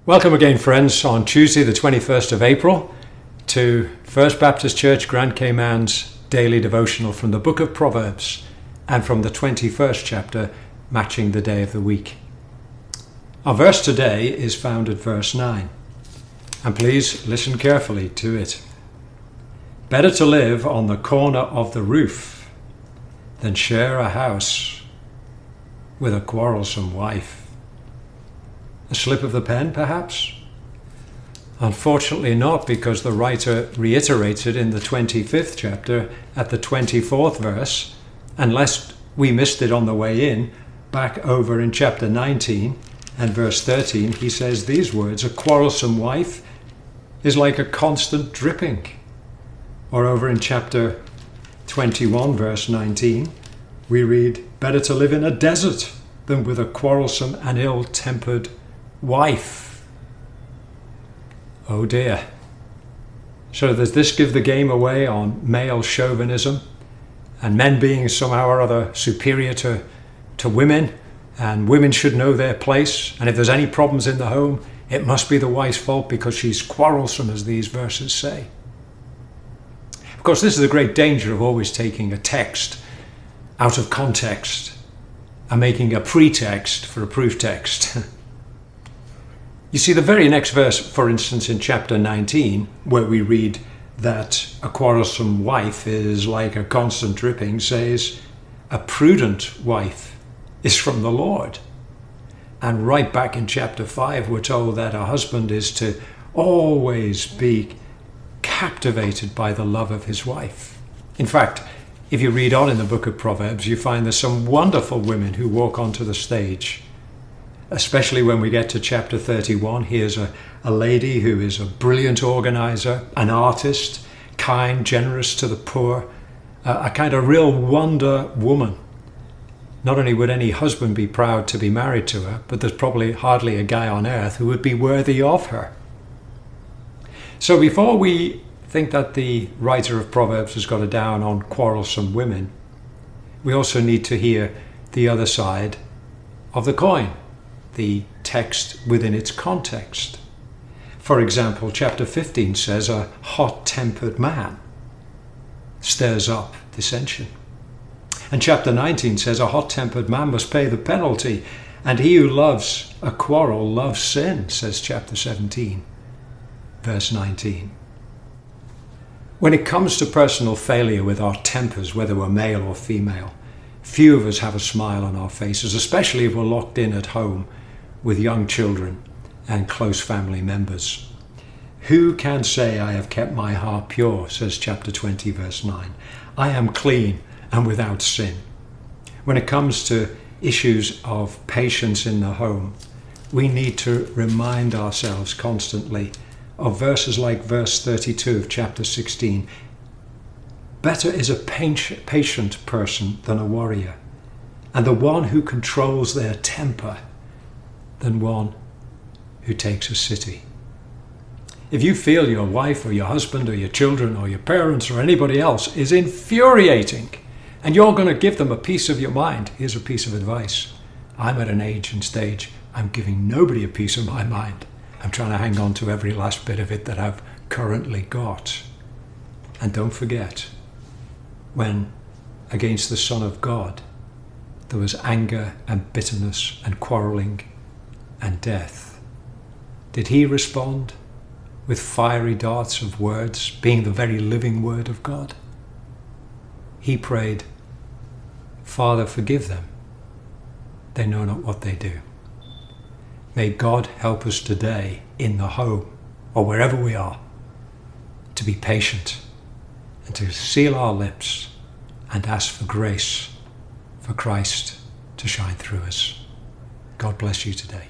Welcome again, friends, on Tuesday the 21st of April to First Baptist Church Grand Cayman's daily devotional from the book of Proverbs and from the 21st chapter, matching the day of the week. Our verse today is found at verse 9, and please listen carefully to it. Better to live on the corner of the roof than share a house with a quarrelsome wife. A slip of the pen, perhaps? Unfortunately not, because the writer reiterates it in the 25th chapter at the 24th verse, unless we missed it on the way in. Back over in chapter 19 and verse 13, he says these words, "A quarrelsome wife is like a constant dripping." Or over in chapter 21 verse 19, we read, "Better to live in a desert than with a quarrelsome and ill-tempered wife." Oh dear. So does this give the game away on male chauvinism and men being somehow or other superior to women, and women should know their place, and if there's any problems in the home, it must be the wife's fault because she's quarrelsome, as these verses say? Of course, this is the great danger of always taking a text out of context and making a pretext for a proof text. You see, the very next verse, for instance, in chapter 19, where we read that a quarrelsome wife is like a constant dripping, says, "A prudent wife is from the Lord." And right back in chapter 5, we're told that a husband is to always be captivated by the love of his wife. In fact, if you read on in the book of Proverbs, you find there's some wonderful women who walk onto the stage. Especially when we get to chapter 31, here's a lady who is a brilliant organizer, an artist, kind, generous to the poor, a kind of real wonder woman. Not only would any husband be proud to be married to her, but there's probably hardly a guy on earth who would be worthy of her. So before we think that the writer of Proverbs has got it down on quarrelsome women, we also need to hear the other side of the coin, the text within its context. For example, chapter 15 says a hot-tempered man stirs up dissension. And chapter 19 says a hot-tempered man must pay the penalty, and he who loves a quarrel loves sin, says chapter 17, verse 19. When it comes to personal failure with our tempers, whether we're male or female, few of us have a smile on our faces, especially if we're locked in at home with young children and close family members. Who can say, "I have kept my heart pure," says chapter 20, verse 9. I am clean and without sin. When it comes to issues of patience in the home, we need to remind ourselves constantly of verses like verse 32 of chapter 16. Better is a patient person than a warrior, and the one who controls their temper than one who takes a city. If you feel your wife or your husband or your children or your parents or anybody else is infuriating and you're going to give them a piece of your mind, here's a piece of advice. I'm at an age and stage, I'm giving nobody a piece of my mind. I'm trying to hang on to every last bit of it that I've currently got. And don't forget, when against the Son of God there was anger and bitterness and quarreling and death, did he respond with fiery darts of words, being the very living word of God? He prayed, "Father, forgive them. They know not what they do." May God help us today in the home or wherever we are to be patient and to seal our lips and ask for grace for Christ to shine through us. God bless you today.